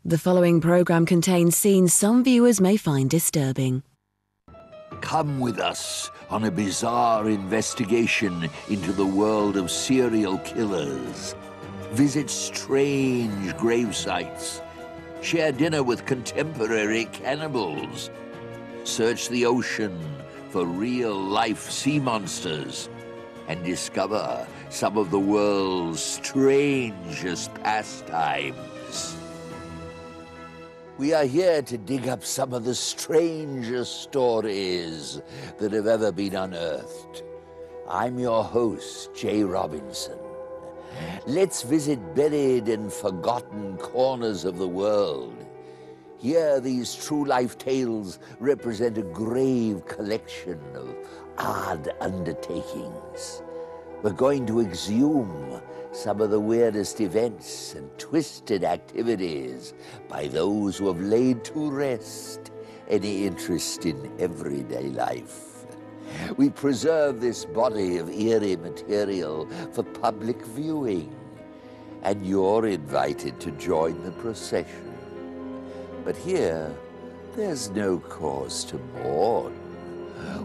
The following program contains scenes some viewers may find disturbing. Come with us on a bizarre investigation into the world of serial killers. Visit strange grave sites. Share dinner with contemporary cannibals. Search the ocean for real-life sea monsters. And discover some of the world's strangest pastimes. We are here to dig up some of the strangest stories that have ever been unearthed. I'm your host, Jay Robinson. Let's visit buried and forgotten corners of the world. Here, these true-life tales represent a grave collection of odd undertakings. We're going to exhume some of the weirdest events and twisted activities by those who have laid to rest any interest in everyday life. We preserve this body of eerie material for public viewing, and you're invited to join the procession. But here, there's no cause to mourn.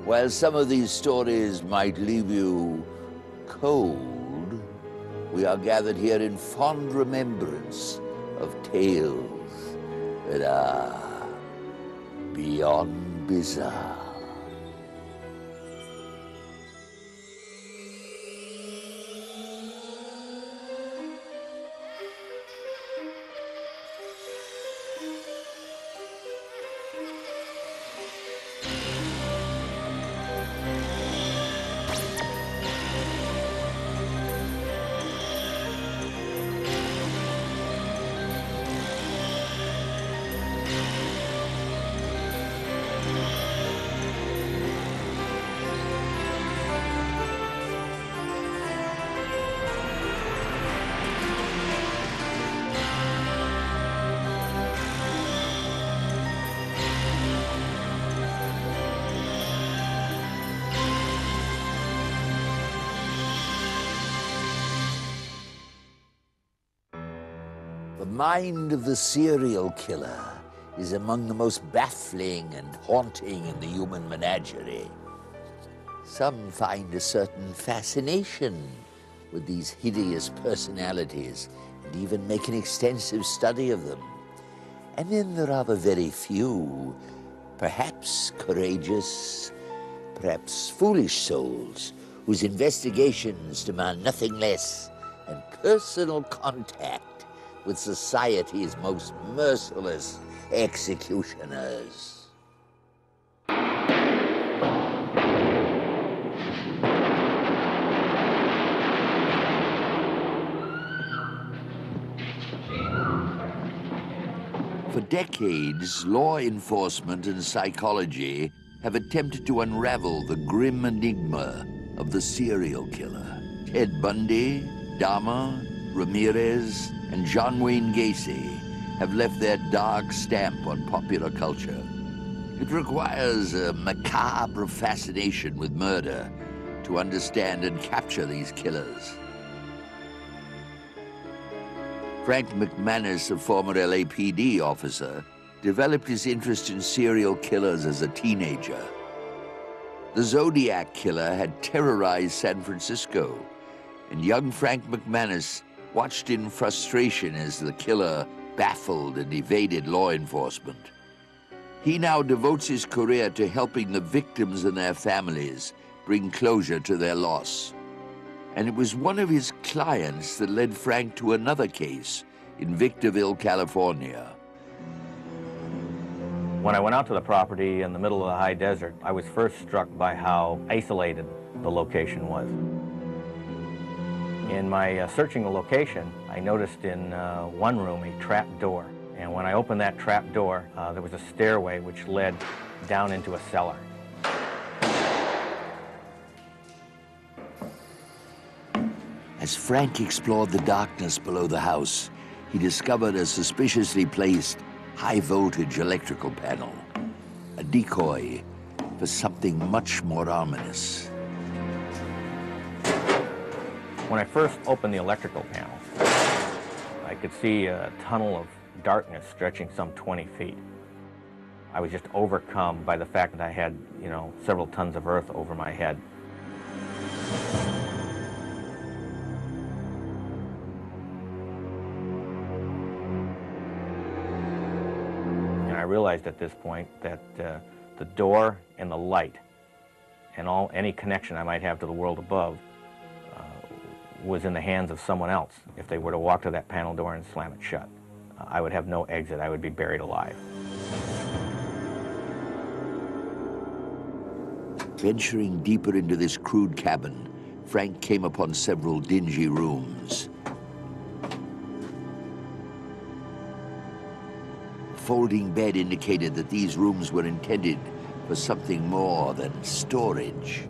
While some of these stories might leave you cold, we are gathered here in fond remembrance of tales that are beyond bizarre. The mind of the serial killer is among the most baffling and haunting in the human menagerie. Some find a certain fascination with these hideous personalities and even make an extensive study of them. And then there are the very few, perhaps courageous, perhaps foolish souls, whose investigations demand nothing less than personal contact with society's most merciless executioners. For decades, law enforcement and psychology have attempted to unravel the grim enigma of the serial killer. Ted Bundy, Dahmer, Ramirez, and John Wayne Gacy have left their dark stamp on popular culture. It requires a macabre fascination with murder to understand and capture these killers. Frank McManus, a former LAPD officer, developed his interest in serial killers as a teenager. The Zodiac Killer had terrorized San Francisco, and young Frank McManus watched in frustration as the killer baffled and evaded law enforcement. He now devotes his career to helping the victims and their families bring closure to their loss. And it was one of his clients that led Frank to another case in Victorville, California. When I went out to the property in the middle of the high desert, I was first struck by how isolated the location was. In my searching the location, I noticed in one room a trap door. And when I opened that trap door, there was a stairway which led down into a cellar. As Frank explored the darkness below the house, he discovered a suspiciously placed high-voltage electrical panel, a decoy for something much more ominous. When I first opened the electrical panel, I could see a tunnel of darkness stretching some 20 feet. I was just overcome by the fact that I had, several tons of earth over my head. And I realized at this point that the door and the light and any connection I might have to the world above was in the hands of someone else. If they were to walk to that panel door and slam it shut, I would have no exit. I would be buried alive. Venturing deeper into this crude cabin, Frank came upon several dingy rooms. A folding bed indicated that these rooms were intended for something more than storage.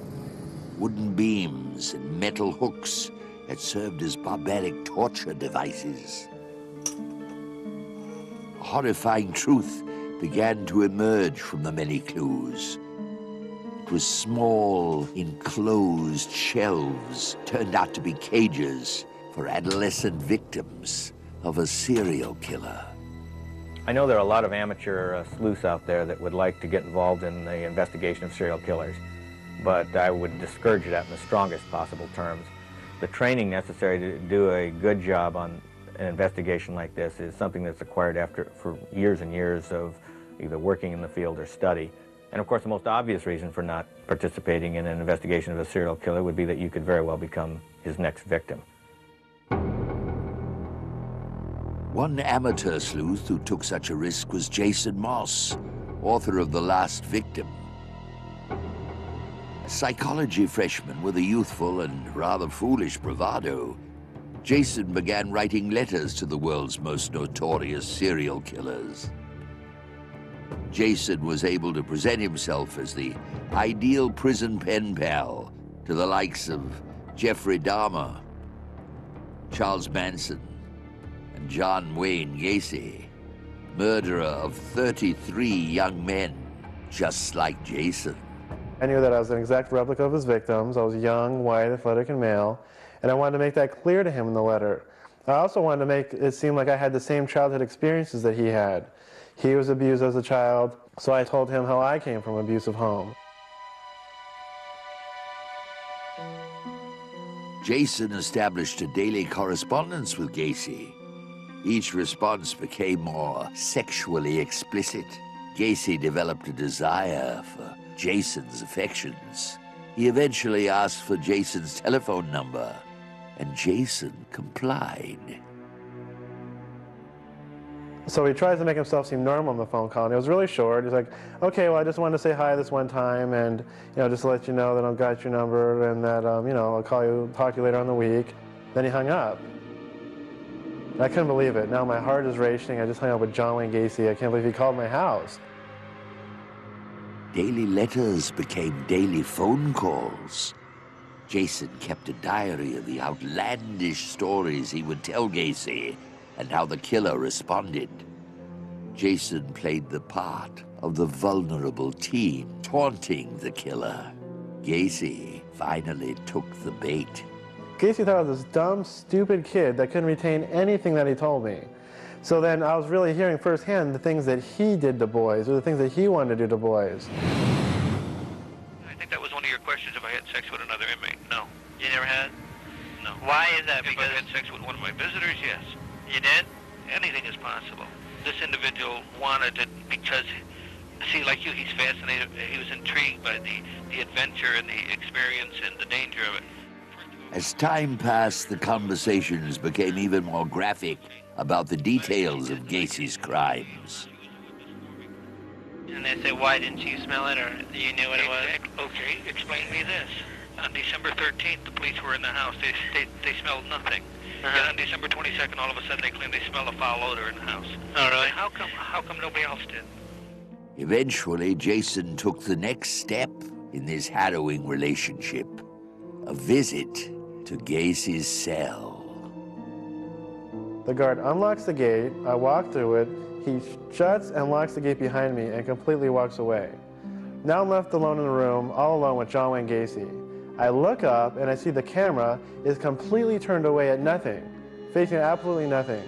Wooden beams and metal hooks had served as barbaric torture devices. A horrifying truth began to emerge from the many clues. It was small, enclosed shelves turned out to be cages for adolescent victims of a serial killer. I know there are a lot of amateur sleuths out there that would like to get involved in the investigation of serial killers, but I would discourage that in the strongest possible terms. The training necessary to do a good job on an investigation like this is something that's acquired for years and years of either working in the field or study. And of course, the most obvious reason for not participating in an investigation of a serial killer would be that you could very well become his next victim. One amateur sleuth who took such a risk was Jason Moss, author of The Last Victim. A psychology freshman with a youthful and rather foolish bravado, Jason began writing letters to the world's most notorious serial killers. Jason was able to present himself as the ideal prison pen pal to the likes of Jeffrey Dahmer, Charles Manson, and John Wayne Gacy, murderer of 33 young men, just like Jason. I knew that I was an exact replica of his victims. I was young, white, athletic, and male, and I wanted to make that clear to him in the letter. I also wanted to make it seem like I had the same childhood experiences that he had. He was abused as a child, so I told him how I came from an abusive home. Jason established a daily correspondence with Gacy. Each response became more sexually explicit. Gacy developed a desire for Jason's affections. He eventually asked for Jason's telephone number, and Jason complied. So he tries to make himself seem normal on the phone call, and it was really short. He's like, okay, well, I just wanted to say hi this one time, and just to let you know that I've got your number, and that I'll talk to you later on the week. Then he hung up. And I couldn't believe it. Now my heart is racing. I just hung up with John Wayne Gacy. I can't believe he called my house. Daily letters became daily phone calls. Jason kept a diary of the outlandish stories he would tell Gacy and how the killer responded. Jason played the part of the vulnerable teen, taunting the killer. Gacy finally took the bait. Gacy thought I was this dumb, stupid kid that couldn't retain anything that he told me. So then I was really hearing firsthand the things that he did to boys, or the things that he wanted to do to boys. I think that was one of your questions, if I had sex with another inmate. No. You never had? No. Why is that? If I had sex with one of my visitors, yes. You did? Anything is possible. This individual wanted it because, see, like you, he's fascinated. He was intrigued by the adventure and the experience and the danger of it. As time passed, the conversations became even more graphic about the details of Gacy's crimes. And they said, why didn't you smell it, or you knew what it was? Okay, explain me this. On December 13th, the police were in the house. They smelled nothing. And on December 22nd, all of a sudden, they claimed they smelled a foul odor in the house. Oh, really? How come nobody else did? Eventually, Jason took the next step in this harrowing relationship, a visit to Gacy's cell. The guard unlocks the gate, I walk through it, he shuts and locks the gate behind me and completely walks away. Now I'm left alone in the room, all alone with John Wayne Gacy. I look up and I see the camera is completely turned away at nothing, facing absolutely nothing.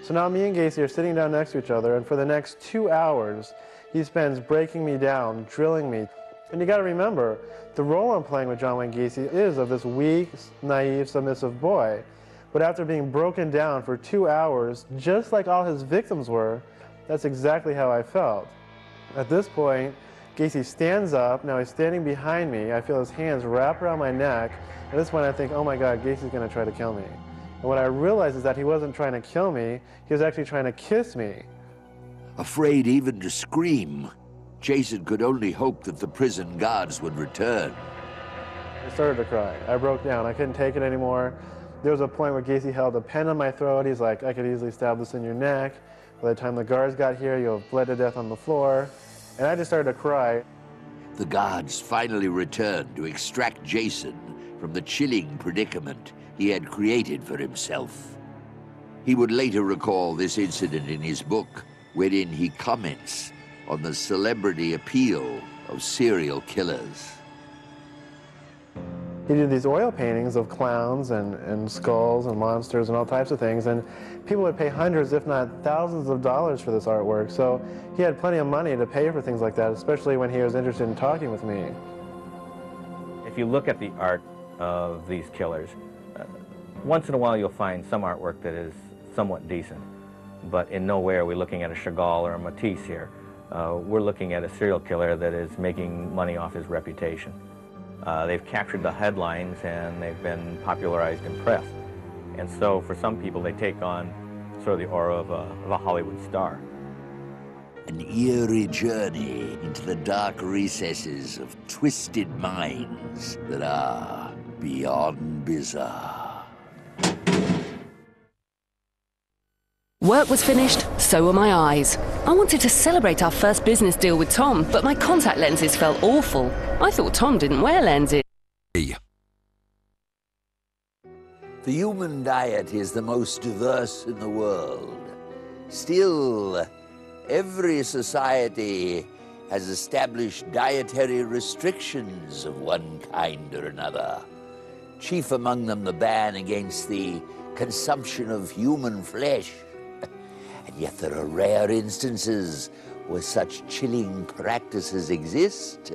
So now me and Gacy are sitting down next to each other, and for the next 2 hours, he spends breaking me down, drilling me. And you gotta remember, the role I'm playing with John Wayne Gacy is of this weak, naive, submissive boy. But after being broken down for 2 hours, just like all his victims were, that's exactly how I felt. At this point, Gacy stands up. Now he's standing behind me. I feel his hands wrap around my neck. At this point, I think, oh my God, Gacy's gonna try to kill me. And what I realized is that he wasn't trying to kill me, he was actually trying to kiss me. Afraid even to scream, Jason could only hope that the prison guards would return. I started to cry. I broke down. I couldn't take it anymore. There was a point where Gacy held a pen on my throat. He's like, I could easily stab this in your neck. By the time the guards got here, you'll have bled to death on the floor. And I just started to cry. The guards finally returned to extract Jason from the chilling predicament he had created for himself. He would later recall this incident in his book, wherein he comments on the celebrity appeal of serial killers. He did these oil paintings of clowns and skulls and monsters and all types of things, and people would pay hundreds, if not thousands of dollars for this artwork. So he had plenty of money to pay for things like that, especially when he was interested in talking with me. If you look at the art of these killers, once in a while you'll find some artwork that is somewhat decent, but in no way are we looking at a Chagall or a Matisse here. We're looking at a serial killer that is making money off his reputation. They've captured the headlines and they've been popularized in press. And so for some people, they take on sort of the aura of a Hollywood star. An eerie journey into the dark recesses of twisted minds that are beyond bizarre. Work was finished, so were my eyes. I wanted to celebrate our first business deal with Tom, but my contact lenses felt awful. I thought Tom didn't wear lenses. The human diet is the most diverse in the world. Still, every society has established dietary restrictions of one kind or another. Chief among them the ban against the consumption of human flesh. And yet there are rare instances where such chilling practices exist,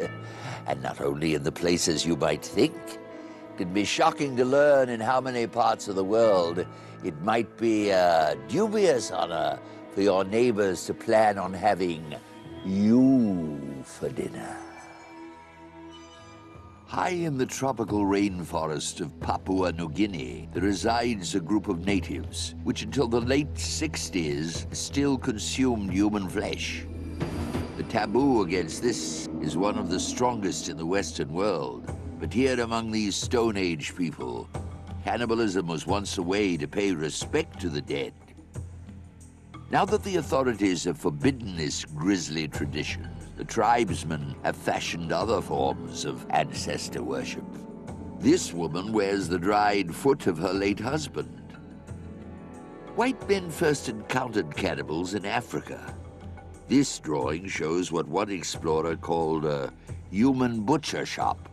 and not only in the places you might think. It can be shocking to learn in how many parts of the world it might be a dubious honor for your neighbors to plan on having you for dinner. High in the tropical rainforest of Papua New Guinea, there resides a group of natives, which until the late 60s still consumed human flesh. The taboo against this is one of the strongest in the Western world, but here among these Stone Age people, cannibalism was once a way to pay respect to the dead. Now that the authorities have forbidden this grisly tradition, the tribesmen have fashioned other forms of ancestor worship. This woman wears the dried foot of her late husband. White men first encountered cannibals in Africa. This drawing shows what one explorer called a human butcher shop.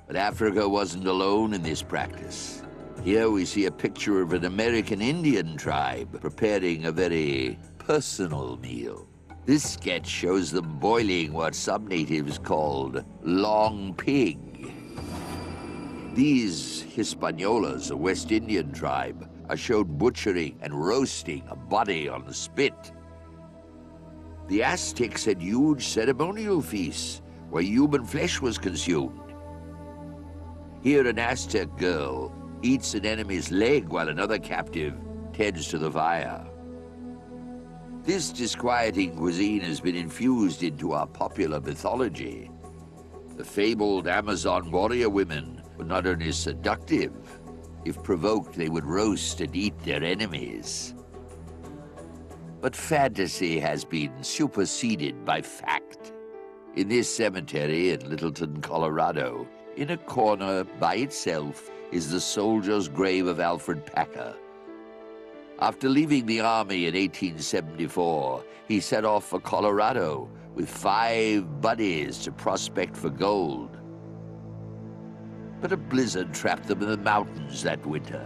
But Africa wasn't alone in this practice. Here we see a picture of an American Indian tribe preparing a very personal meal. This sketch shows them boiling what some natives called long pig. These Hispaniolas, a West Indian tribe, are showed butchering and roasting a body on the spit. The Aztecs had huge ceremonial feasts where human flesh was consumed. Here an Aztec girl eats an enemy's leg while another captive tends to the fire. This disquieting cuisine has been infused into our popular mythology. The fabled Amazon warrior women were not only seductive, if provoked, they would roast and eat their enemies. But fantasy has been superseded by fact. In this cemetery in Littleton, Colorado, in a corner by itself, is the soldier's grave of Alfred Packer. After leaving the army in 1874, he set off for Colorado with 5 buddies to prospect for gold. But a blizzard trapped them in the mountains that winter.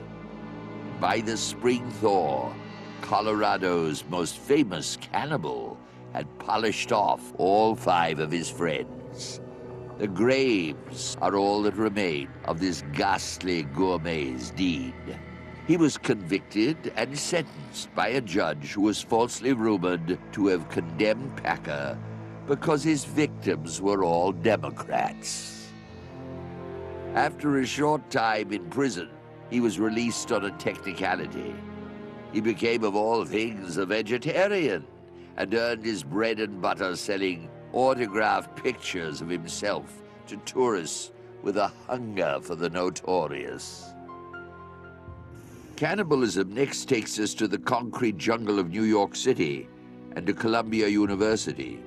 By the spring thaw, Colorado's most famous cannibal had polished off all 5 of his friends. The graves are all that remain of this ghastly gourmet's deed. He was convicted and sentenced by a judge who was falsely rumored to have condemned Packer because his victims were all Democrats. After a short time in prison, he was released on a technicality. He became, of all things, a vegetarian and earned his bread and butter selling autographed pictures of himself to tourists with a hunger for the notorious. Cannibalism next takes us to the concrete jungle of New York City and to Columbia University.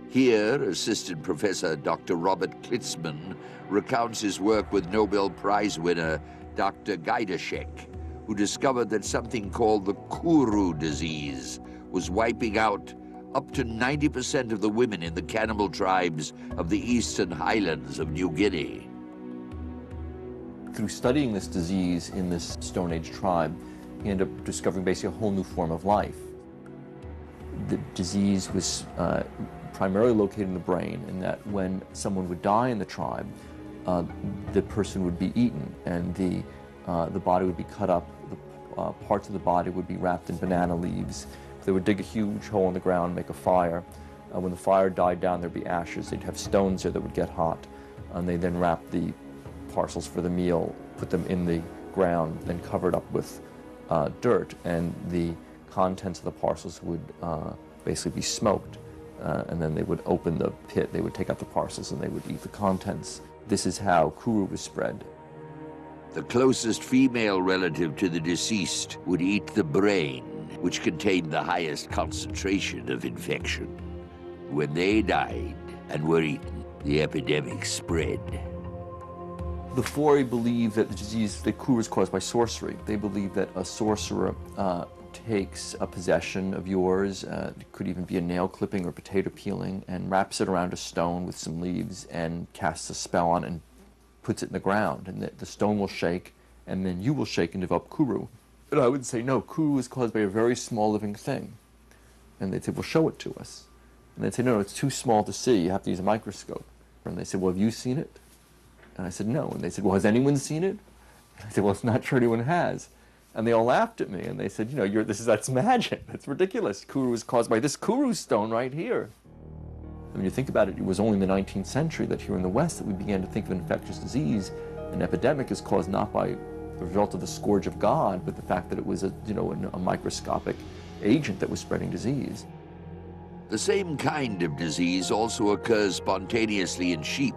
Here, Assistant Professor Dr. Robert Klitzman recounts his work with Nobel Prize winner Dr. Gajdusek, who discovered that something called the Kuru disease was wiping out up to 90% of the women in the cannibal tribes of the eastern highlands of New Guinea. Through studying this disease in this Stone Age tribe, he ended up discovering basically a whole new form of life. The disease was primarily located in the brain, in that when someone would die in the tribe, the person would be eaten, and the body would be cut up. The parts of the body would be wrapped in banana leaves. They would dig a huge hole in the ground, make a fire. When the fire died down, there'd be ashes. They'd have stones there that would get hot, and they then wrap the parcels for the meal, put them in the ground, then covered up with dirt, and the contents of the parcels would basically be smoked. And then they would open the pit, they would take out the parcels, and they would eat the contents. This is how Kuru was spread. The closest female relative to the deceased would eat the brain, which contained the highest concentration of infection. When they died and were eaten, the epidemic spread. The Faure believe that the disease, the Kuru, is caused by sorcery. They believe that a sorcerer takes a possession of yours, it could even be a nail clipping or potato peeling, and wraps it around a stone with some leaves and casts a spell on it and puts it in the ground, and the stone will shake, and then you will shake and develop Kuru. And I would say, no, Kuru is caused by a very small living thing. And they'd say, well, show it to us. And they'd say, no, it's too small to see, you have to use a microscope. And they said, well, have you seen it? And I said, no. And they said, well, has anyone seen it? And I said, well, it's not sure anyone has. And they all laughed at me, and they said, you know, that's magic, that's ridiculous. Kuru is caused by this Kuru stone right here. When you think about it, it was only in the 19th century that here in the West that we began to think of an infectious disease. An epidemic is caused not by the result of the scourge of God, but the fact that it was a microscopic agent that was spreading disease. The same kind of disease also occurs spontaneously in sheep.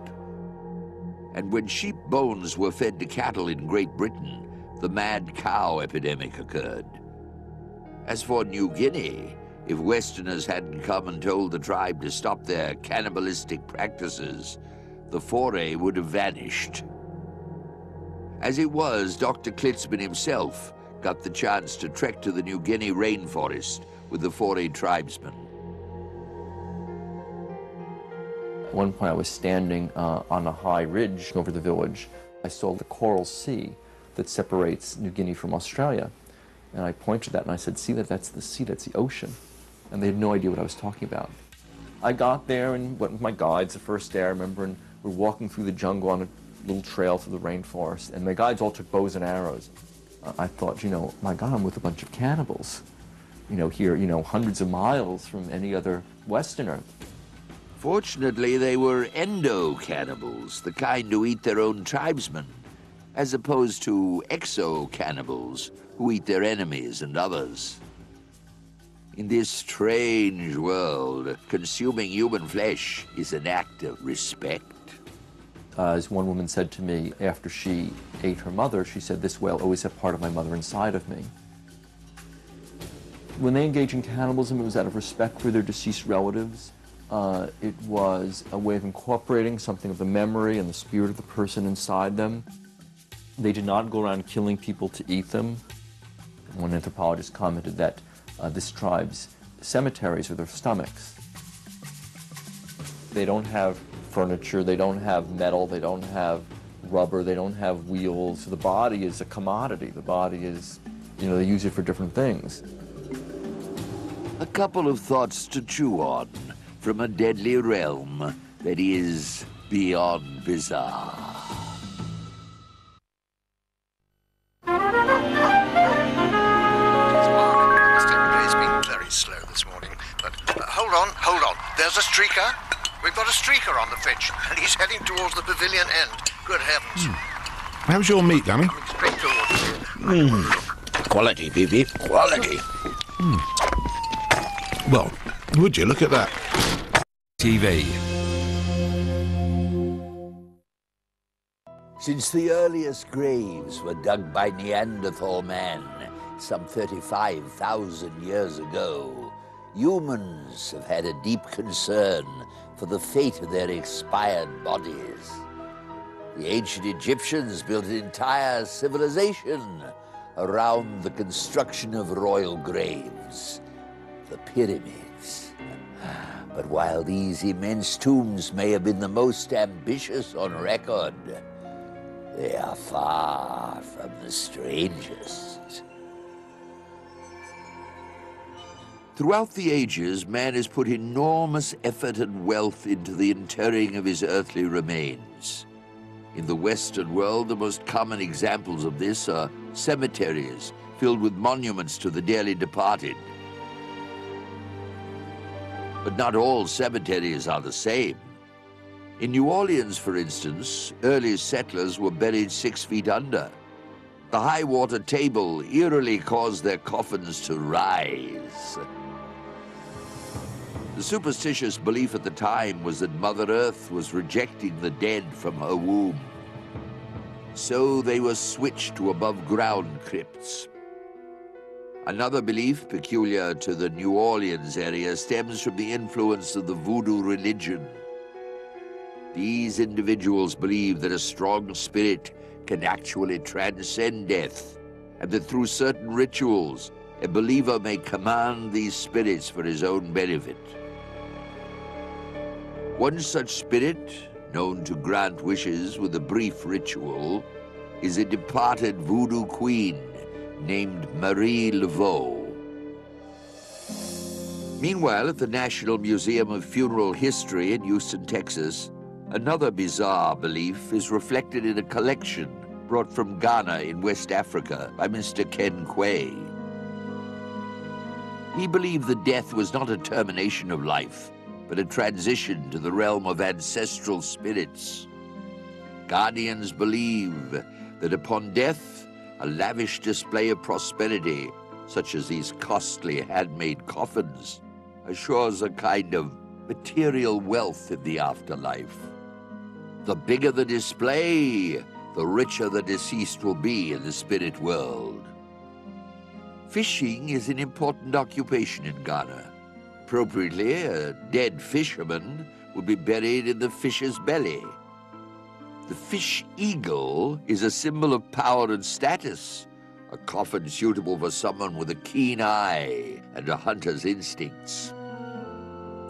And when sheep bones were fed to cattle in Great Britain, the mad cow epidemic occurred. As for New Guinea, if Westerners hadn't come and told the tribe to stop their cannibalistic practices, the Faure would have vanished. As it was, Dr. Klitzman himself got the chance to trek to the New Guinea rainforest with the Faure tribesmen. At one point I was standing on a high ridge over the village. I saw the Coral Sea that separates New Guinea from Australia. And I pointed to that and I said, see, that's the sea, that's the ocean. And they had no idea what I was talking about. I got there and went with my guides the first day, I remember, and we're walking through the jungle on a little trail through the rainforest, and my guides all took bows and arrows. I thought, my God, I'm with a bunch of cannibals. Here, hundreds of miles from any other Westerner. Fortunately, they were endo-cannibals, the kind who eat their own tribesmen, as opposed to exo-cannibals who eat their enemies and others. In this strange world, consuming human flesh is an act of respect. As one woman said to me after she ate her mother, she said, this way I'll always have part of my mother inside of me. When they engaged in cannibalism, it was out of respect for their deceased relatives. It was a way of incorporating something of the memory and the spirit of the person inside them. They did not go around killing people to eat them. One anthropologist commented that this tribe's cemeteries are their stomachs. They don't have furniture, they don't have metal, they don't have rubber, they don't have wheels. The body is a commodity. The body is, they use it for different things. A couple of thoughts to chew on from a deadly realm that is beyond bizarre. It's been very slow this morning, but hold on. There's a streaker. We've got a streaker on the fetch, and he's heading towards the pavilion end. Good heavens. How's your meat, Dummy? Coming straight towards you. Quality, Phoebe, quality. Well, would you look at that? TV. Since the earliest graves were dug by Neanderthal man some 35,000 years ago, humans have had a deep concern for the fate of their expired bodies. The ancient Egyptians built an entire civilization around the construction of royal graves, the pyramids. But while these immense tombs may have been the most ambitious on record, they are far from the strangest. Throughout the ages, man has put enormous effort and wealth into the interring of his earthly remains. In the Western world, the most common examples of this are cemeteries filled with monuments to the dearly departed. But not all cemeteries are the same. In New Orleans, for instance, early settlers were buried 6 feet under. The high water table eerily caused their coffins to rise. The superstitious belief at the time was that Mother Earth was rejecting the dead from her womb. So they were switched to above-ground crypts. Another belief peculiar to the New Orleans area stems from the influence of the voodoo religion. These individuals believe that a strong spirit can actually transcend death, and that through certain rituals, a believer may command these spirits for his own benefit. One such spirit, known to grant wishes with a brief ritual, is a departed voodoo queen named Marie Laveau. Meanwhile, at the National Museum of Funeral History in Houston, Texas, another bizarre belief is reflected in a collection brought from Ghana in West Africa by Mr. Ken Quay. He believed that death was not a termination of life, but a transition to the realm of ancestral spirits. Ghanaians believe that upon death, a lavish display of prosperity, such as these costly handmade coffins, assures a kind of material wealth in the afterlife. The bigger the display, the richer the deceased will be in the spirit world. Fishing is an important occupation in Ghana. Appropriately, a dead fisherman would be buried in the fish's belly. The fish eagle is a symbol of power and status, a coffin suitable for someone with a keen eye and a hunter's instincts.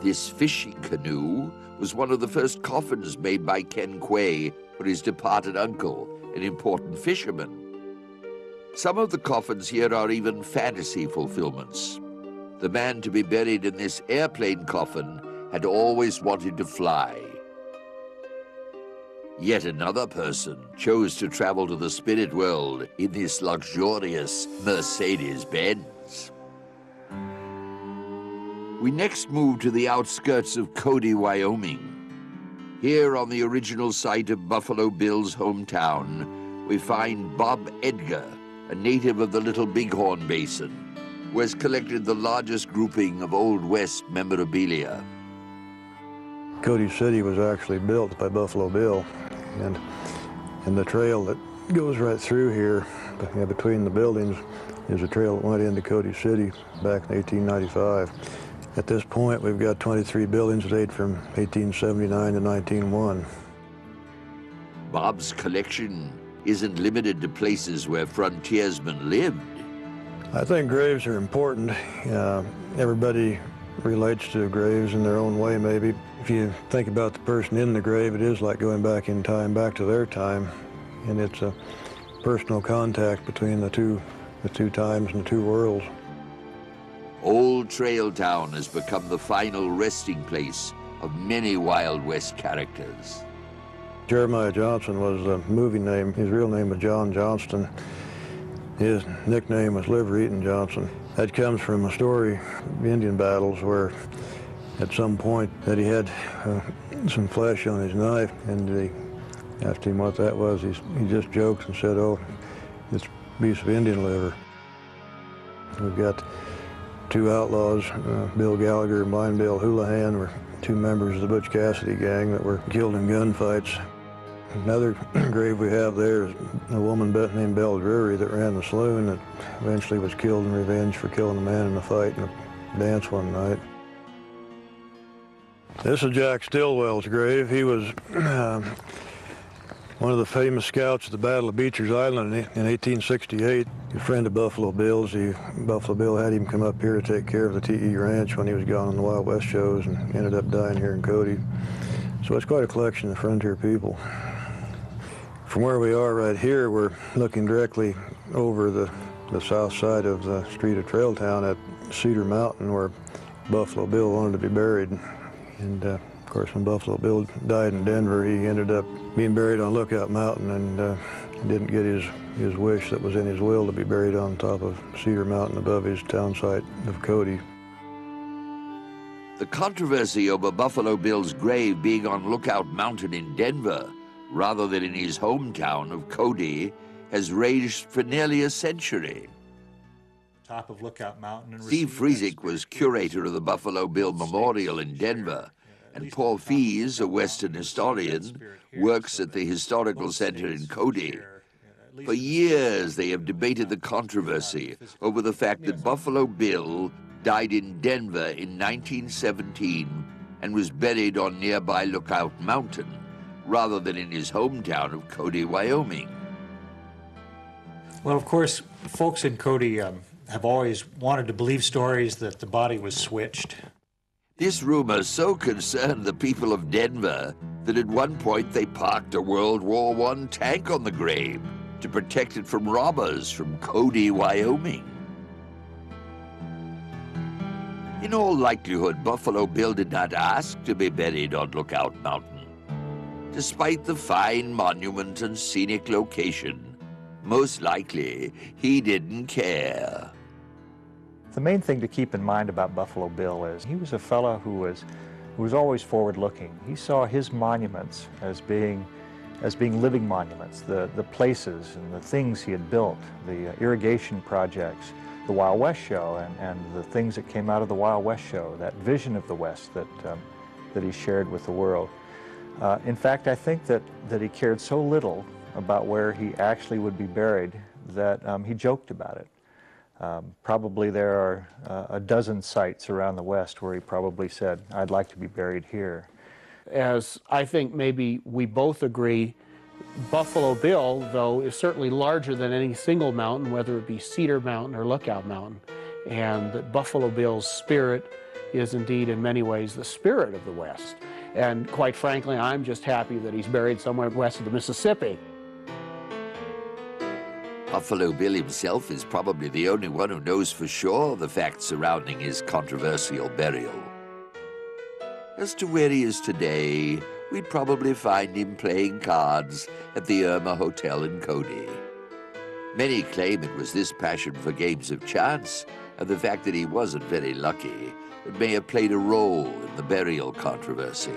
This fishing canoe was one of the first coffins made by Ken Quay for his departed uncle, an important fisherman. Some of the coffins here are even fantasy fulfillments. The man to be buried in this airplane coffin had always wanted to fly. Yet another person chose to travel to the spirit world in this luxurious Mercedes-Benz. We next move to the outskirts of Cody, Wyoming. Here on the original site of Buffalo Bill's hometown, we find Bob Edgar, a native of the Little Bighorn Basin, who has collected the largest grouping of Old West memorabilia. Cody City was actually built by Buffalo Bill, and the trail that goes right through here, between the buildings, is a trail that went into Cody City back in 1895. At this point, we've got 23 buildings that date from 1879 to 1901. Bob's collection isn't limited to places where frontiersmen lived. I think graves are important. Everybody relates to graves in their own way, maybe. If you think about the person in the grave, it is like going back in time, back to their time, and it's a personal contact between the two times and the two worlds. Old Trail Town has become the final resting place of many Wild West characters. Jeremiah Johnson was the movie name. His real name was John Johnston. His nickname was Liver Eating Johnson. That comes from a story of Indian battles where at some point that he had some flesh on his knife, and they asked him what that was. He just joked and said, "Oh, it's a piece of Indian liver." We've got two outlaws, Bill Gallagher and Blind Bill Houlihan, were two members of the Butch Cassidy gang that were killed in gunfights. Another grave we have there is a woman named Belle Drury that ran the saloon that eventually was killed in revenge for killing a man in a fight in a dance one night. This is Jack Stillwell's grave. He was one of the famous scouts at the Battle of Beecher's Island in 1868. A friend of Buffalo Bill's. Buffalo Bill had him come up here to take care of the T.E. Ranch when he was gone on the Wild West shows, and ended up dying here in Cody. So it's quite a collection of frontier people. From where we are right here, we're looking directly over the south side of the street of Trail Town at Cedar Mountain, where Buffalo Bill wanted to be buried. And of course, when Buffalo Bill died in Denver, he ended up being buried on Lookout Mountain, and didn't get his wish that was in his will to be buried on top of Cedar Mountain above his town site of Cody. The controversy over Buffalo Bill's grave being on Lookout Mountain in Denver, rather than in his hometown of Cody, has raged for nearly a century. Top of Lookout Mountain and Steve Friesick was curator of the Buffalo Bill Memorial in Denver, and Paul Fees, a Western historian, works at the Historical Center in Cody. For years, they have debated the controversy over the fact that Buffalo Bill died in Denver in 1917 and was buried on nearby Lookout Mountain, rather than in his hometown of Cody, Wyoming. Well, of course, folks in Cody have always wanted to believe stories that the body was switched. This rumor so concerned the people of Denver that at one point they parked a World War I tank on the grave to protect it from robbers from Cody, Wyoming. In all likelihood, Buffalo Bill did not ask to be buried on Lookout Mountain. Despite the fine monument and scenic location, most likely he didn't care. The main thing to keep in mind about Buffalo Bill is he was a fellow who was always forward-looking. He saw his monuments as being living monuments, the places and the things he had built, the irrigation projects, the Wild West show, and the things that came out of the Wild West show, that vision of the West that he shared with the world. In fact, I think that he cared so little about where he actually would be buried that he joked about it. Probably there are a dozen sites around the West where he probably said, "I'd like to be buried here." As I think maybe we both agree, Buffalo Bill, though, is certainly larger than any single mountain, whether it be Cedar Mountain or Lookout Mountain. And that Buffalo Bill's spirit is indeed in many ways the spirit of the West. And quite frankly, I'm just happy that he's buried somewhere west of the Mississippi. Buffalo Bill himself is probably the only one who knows for sure the facts surrounding his controversial burial. As to where he is today, we'd probably find him playing cards at the Irma Hotel in Cody. Many claim it was this passion for games of chance and the fact that he wasn't very lucky that may have played a role in the burial controversy.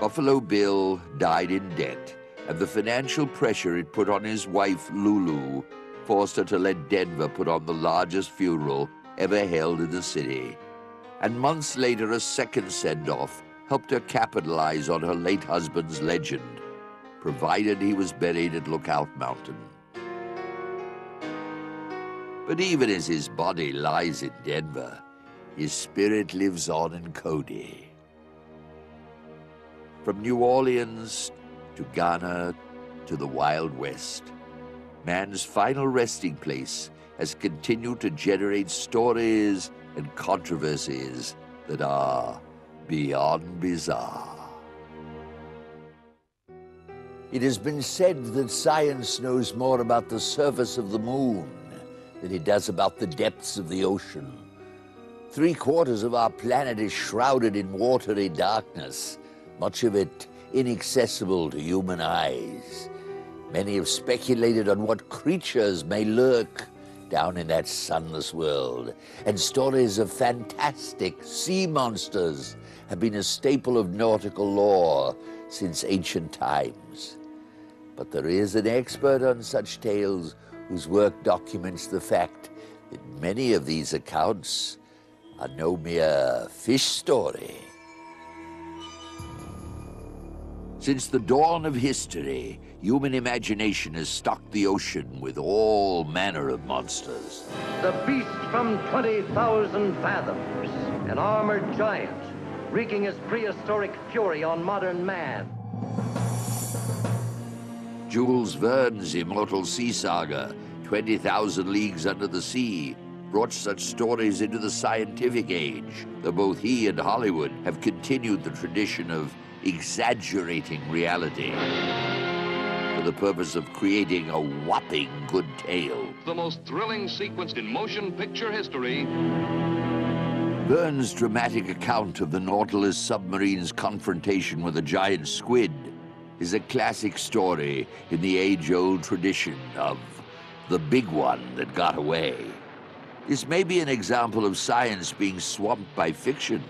Buffalo Bill died in debt, and the financial pressure it put on his wife, Lulu, forced her to let Denver put on the largest funeral ever held in the city. And months later, a second send-off helped her capitalize on her late husband's legend, provided he was buried at Lookout Mountain. But even as his body lies in Denver, his spirit lives on in Cody. From New Orleans to Ghana to the Wild West, man's final resting place has continued to generate stories and controversies that are beyond bizarre. It has been said that science knows more about the surface of the moon than it does about the depths of the ocean. 3/4 of our planet is shrouded in watery darkness, much of it inaccessible to human eyes. Many have speculated on what creatures may lurk down in that sunless world, and stories of fantastic sea monsters have been a staple of nautical lore since ancient times. But there is an expert on such tales whose work documents the fact that many of these accounts are no mere fish story. Since the dawn of history, human imagination has stocked the ocean with all manner of monsters. The beast from 20,000 fathoms, an armored giant, wreaking his prehistoric fury on modern man. Jules Verne's immortal sea saga, 20,000 Leagues Under the Sea, brought such stories into the scientific age, though both he and Hollywood have continued the tradition of exaggerating reality for the purpose of creating a whopping good tale. The most thrilling sequence in motion picture history. Verne's dramatic account of the Nautilus submarine's confrontation with a giant squid is a classic story in the age-old tradition of the big one that got away. This may be an example of science being swamped by fiction.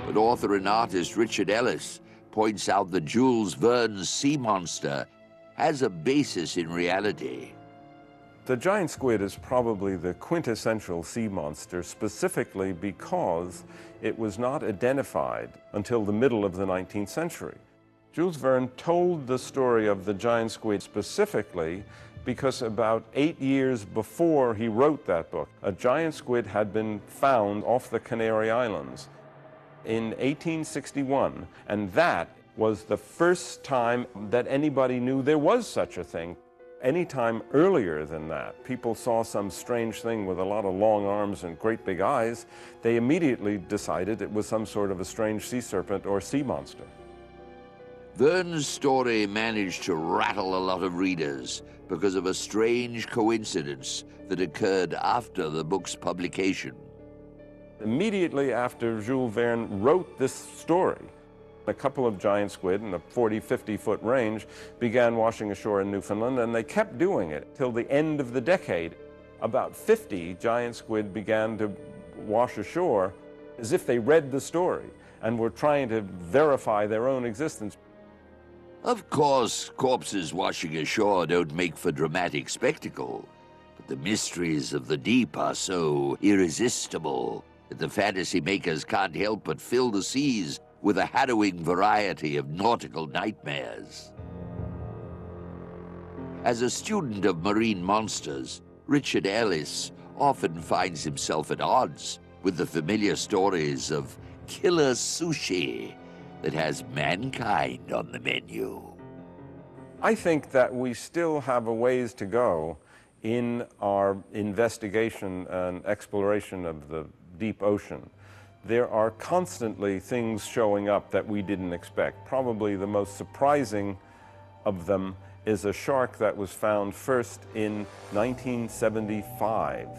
But author and artist Richard Ellis points out that Jules Verne's sea monster has a basis in reality. The giant squid is probably the quintessential sea monster, specifically because it was not identified until the middle of the 19th century. Jules Verne told the story of the giant squid specifically because about 8 years before he wrote that book, a giant squid had been found off the Canary Islands in 1861, and that was the first time that anybody knew there was such a thing. Any time earlier than that, people saw some strange thing with a lot of long arms and great big eyes. They immediately decided it was some sort of a strange sea serpent or sea monster. Verne's story managed to rattle a lot of readers because of a strange coincidence that occurred after the book's publication. Immediately after Jules Verne wrote this story, a couple of giant squid in a 40-50-foot range began washing ashore in Newfoundland, and they kept doing it till the end of the decade. About 50 giant squid began to wash ashore as if they read the story and were trying to verify their own existence. Of course, corpses washing ashore don't make for dramatic spectacle, but the mysteries of the deep are so irresistible that the fantasy makers can't help but fill the seas with a harrowing variety of nautical nightmares. As a student of marine monsters, Richard Ellis often finds himself at odds with the familiar stories of killer sushi that has mankind on the menu. I think that we still have a ways to go in our investigation and exploration of the deep ocean. There are constantly things showing up that we didn't expect. Probably the most surprising of them is a shark that was found first in 1975,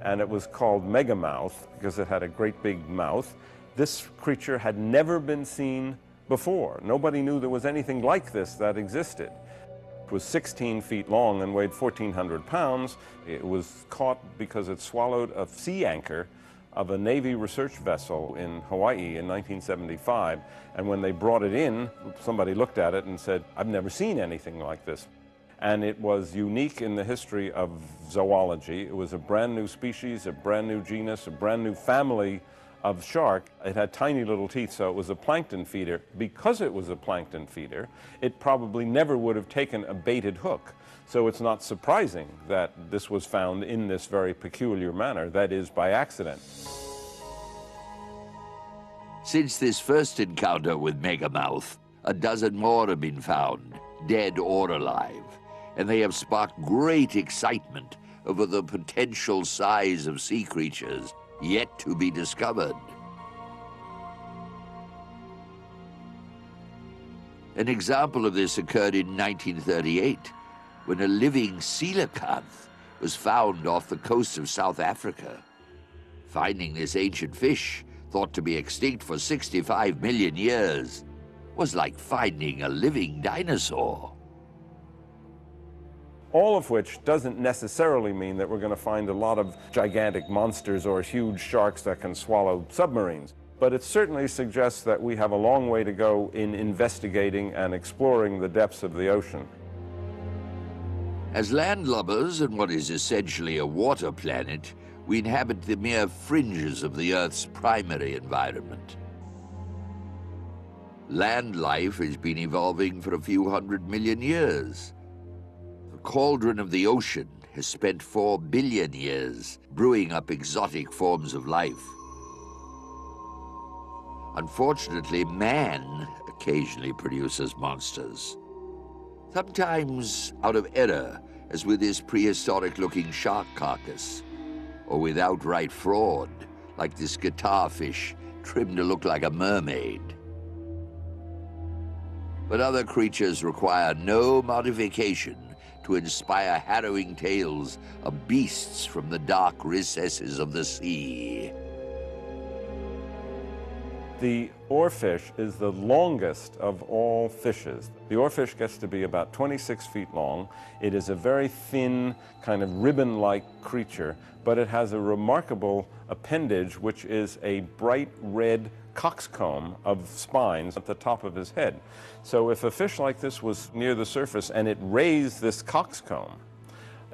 and it was called Megamouth because it had a great big mouth. This creature had never been seen before. Nobody knew there was anything like this that existed. It was 16 feet long and weighed 1,400 pounds. It was caught because it swallowed a sea anchor of a Navy research vessel in Hawaii in 1975. And when they brought it in, somebody looked at it and said, "I've never seen anything like this." And it was unique in the history of zoology. It was a brand new species, a brand new genus, a brand new family of shark. It had tiny little teeth, so it was a plankton feeder. Because it was a plankton feeder, it probably never would have taken a baited hook. So it's not surprising that this was found in this very peculiar manner, that is, by accident. Since this first encounter with Megamouth, a dozen more have been found, dead or alive, and they have sparked great excitement over the potential size of sea creatures yet to be discovered. An example of this occurred in 1938, when a living coelacanth was found off the coast of South Africa. Finding this ancient fish, thought to be extinct for 65 million years, was like finding a living dinosaur. All of which doesn't necessarily mean that we're going to find a lot of gigantic monsters or huge sharks that can swallow submarines. But it certainly suggests that we have a long way to go in investigating and exploring the depths of the ocean. As landlubbers in what is essentially a water planet, we inhabit the mere fringes of the Earth's primary environment. Land life has been evolving for a few 100 million years. The cauldron of the ocean has spent 4 billion years brewing up exotic forms of life. Unfortunately, man occasionally produces monsters. Sometimes out of error, as with this prehistoric-looking shark carcass, or with outright fraud, like this guitarfish trimmed to look like a mermaid. But other creatures require no modification to inspire harrowing tales of beasts from the dark recesses of the sea. The oarfish is the longest of all fishes. The oarfish gets to be about 26 feet long. It is a very thin, kind of ribbon-like creature, but it has a remarkable appendage, which is a bright red coxcomb of spines at the top of his head. So if a fish like this was near the surface and it raised this coxcomb,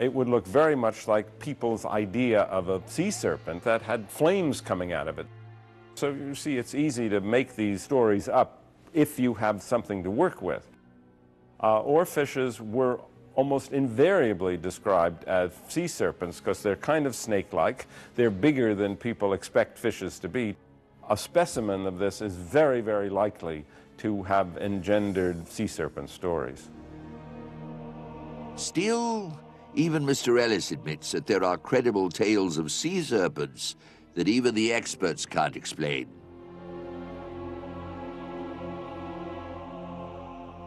it would look very much like people's idea of a sea serpent that had flames coming out of it. So you see, it's easy to make these stories up if you have something to work with. Oarfishes were almost invariably described as sea serpents because they're kind of snake-like. They're bigger than people expect fishes to be. A specimen of this is very, very likely to have engendered sea serpent stories. Still, even Mr. Ellis admits that there are credible tales of sea serpents that even the experts can't explain.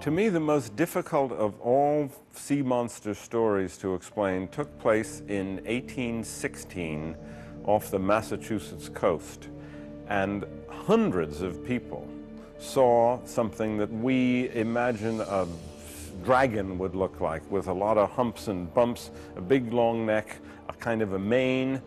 To me, the most difficult of all sea monster stories to explain took place in 1816 off the Massachusetts coast. And hundreds of people saw something that we imagine a dragon would look like, with a lot of humps and bumps, a big long neck, a kind of a mane.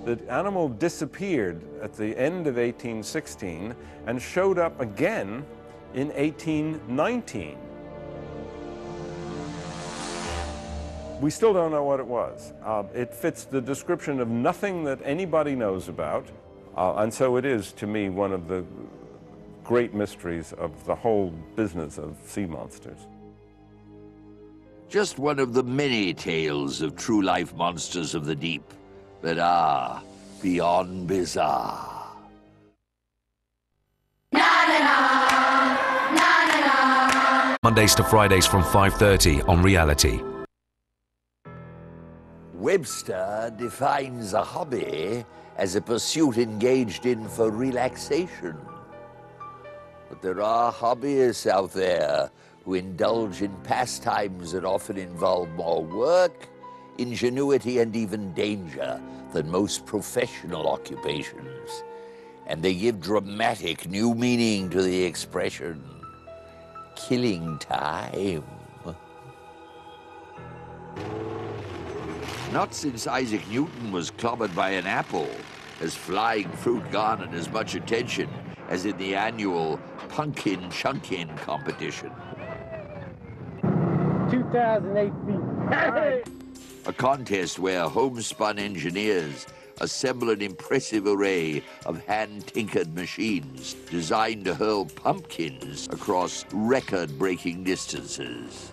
The animal disappeared at the end of 1816 and showed up again in 1819. We still don't know what it was. It fits the description of nothing that anybody knows about, and so it is, to me, one of the great mysteries of the whole business of sea monsters. Just one of the many tales of true-life monsters of the deep that are beyond bizarre. Mondays to Fridays from 5:30 on Reality. Webster defines a hobby as a pursuit engaged in for relaxation. But there are hobbyists out there who indulge in pastimes that often involve more work, ingenuity, and even danger than most professional occupations. And they give dramatic new meaning to the expression, killing time. Not since Isaac Newton was clobbered by an apple has flying fruit garnered as much attention as in the annual Pumpkin Chunkin competition. 2008 feet. A contest where homespun engineers assemble an impressive array of hand-tinkered machines designed to hurl pumpkins across record-breaking distances.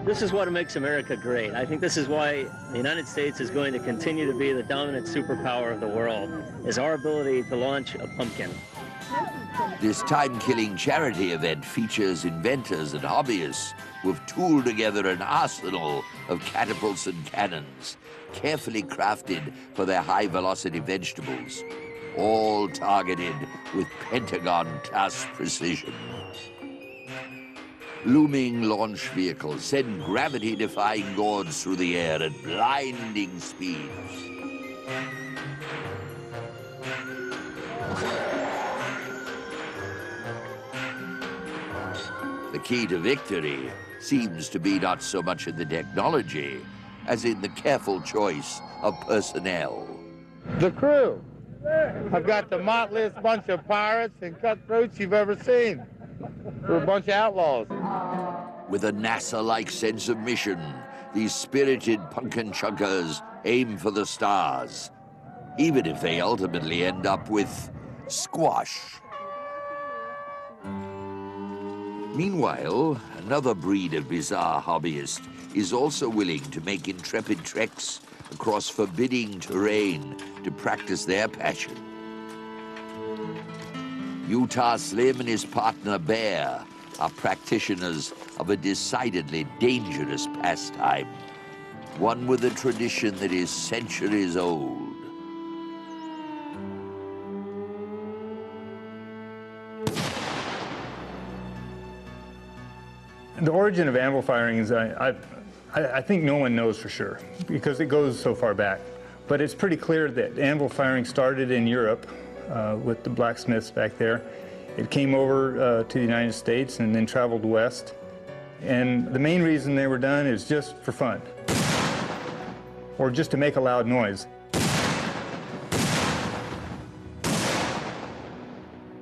This is what makes America great. I think this is why the United States is going to continue to be the dominant superpower of the world, is our ability to launch a pumpkin. This time-killing charity event features inventors and hobbyists who have tooled together an arsenal of catapults and cannons, carefully crafted for their high-velocity vegetables, all targeted with Pentagon task precision. Looming launch vehicles send gravity-defying gourds through the air at blinding speeds. The key to victory seems to be not so much in the technology as in the careful choice of personnel. The crew. I've got the motliest bunch of pirates and cutthroats you've ever seen. We're a bunch of outlaws. With a NASA-like sense of mission, these spirited pumpkin chuggers aim for the stars, even if they ultimately end up with squash. Meanwhile, another breed of bizarre hobbyist is also willing to make intrepid treks across forbidding terrain to practice their passion. Utah Slim and his partner Bear are practitioners of a decidedly dangerous pastime, one with a tradition that is centuries old. The origin of anvil firing is, I think no one knows for sure because it goes so far back. But it's pretty clear that anvil firing started in Europe with the blacksmiths back there. It came over to the United States and then traveled west. And the main reason they were done is just for fun or just to make a loud noise.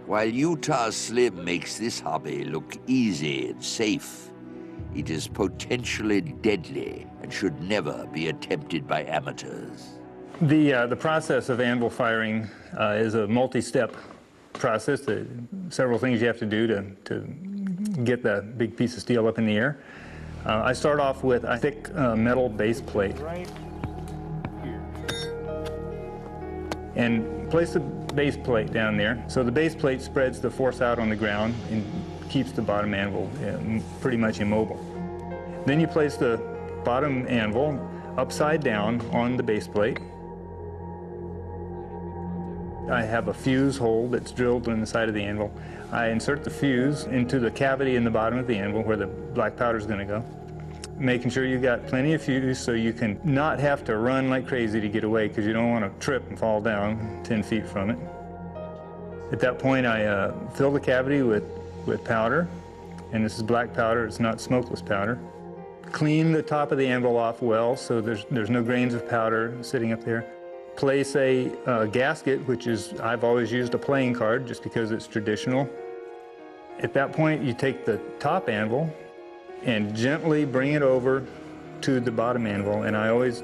While Utah Slim makes this hobby look easy and safe, it is potentially deadly and should never be attempted by amateurs. The process of anvil firing is a multi-step process. Several things you have to do to get the big piece of steel up in the air. I start off with a thick metal base plate. And place the base plate down there. So the base plate spreads the force out on the ground and keeps the bottom anvil pretty much immobile. Then you place the bottom anvil upside down on the base plate. I have a fuse hole that's drilled in the side of the anvil. I insert the fuse into the cavity in the bottom of the anvil where the black powder is going to go, making sure you got plenty of fuse so you can not have to run like crazy to get away because you don't want to trip and fall down 10 feet from it. At that point, I fill the cavity with powder, and this is black powder, it's not smokeless powder. Clean the top of the anvil off well so there's no grains of powder sitting up there. Place a gasket, which is, I've always used a playing card just because it's traditional. At that point, you take the top anvil and gently bring it over to the bottom anvil, and I always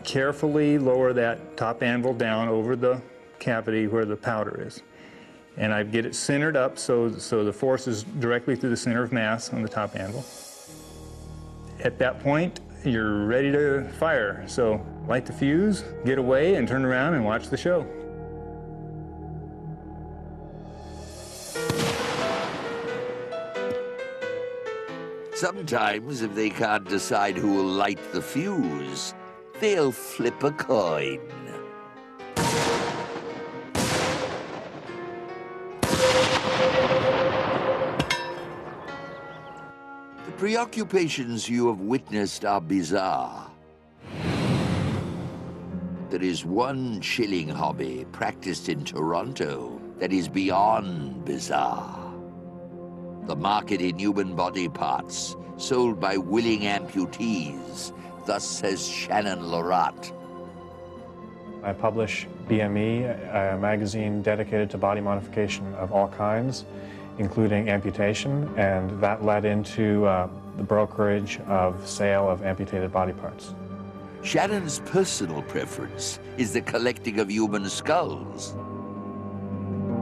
carefully lower that top anvil down over the cavity where the powder is. And I get it centered up so the force is directly through the center of mass on the top anvil. At that point, you're ready to fire. So light the fuse, get away, and turn around and watch the show. Sometimes, if they can't decide who will light the fuse, they'll flip a coin. The preoccupations you have witnessed are bizarre. There is one chilling hobby practiced in Toronto that is beyond bizarre. The market in human body parts sold by willing amputees, thus says Shannon Lorat. I publish BME, a magazine dedicated to body modification of all kinds, including amputation, and that led into the brokerage of sale of amputated body parts. Shannon's personal preference is the collecting of human skulls.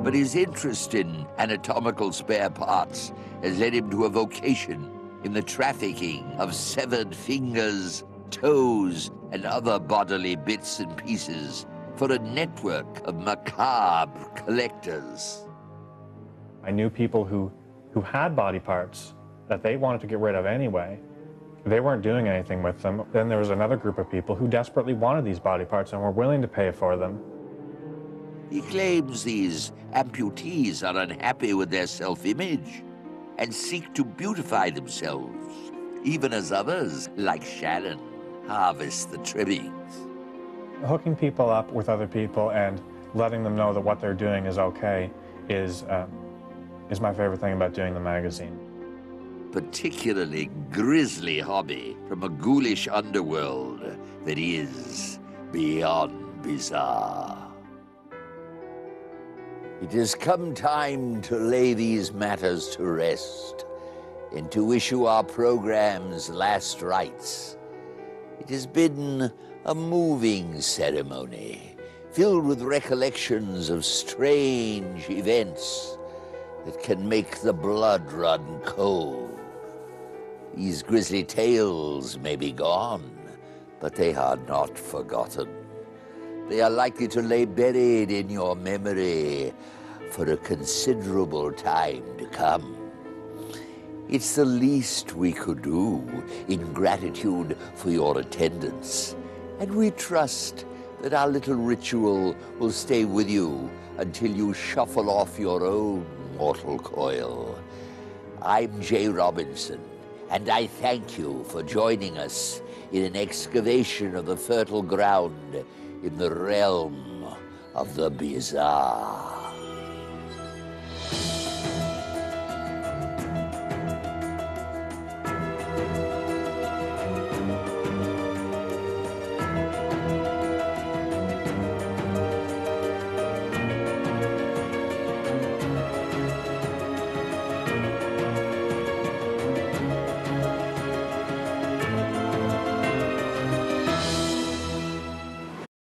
But his interest in anatomical spare parts has led him to a vocation in the trafficking of severed fingers, toes, and other bodily bits and pieces for a network of macabre collectors. I knew people who had body parts that they wanted to get rid of anyway. They weren't doing anything with them. Then there was another group of people who desperately wanted these body parts and were willing to pay for them. He claims these amputees are unhappy with their self-image and seek to beautify themselves, even as others, like Sharon, harvest the trimmings. Hooking people up with other people and letting them know that what they're doing is okay is my favorite thing about doing the magazine. Particularly grisly hobby from a ghoulish underworld that is beyond bizarre. It has come time to lay these matters to rest and to issue our program's last rites. It has been a moving ceremony filled with recollections of strange events that can make the blood run cold. These grisly tales may be gone, but they are not forgotten. They are likely to lay buried in your memory for a considerable time to come. It's the least we could do in gratitude for your attendance, and we trust that our little ritual will stay with you until you shuffle off your own mortal coil. I'm Jay Robinson, and I thank you for joining us in an excavation of the fertile ground in the realm of the bizarre.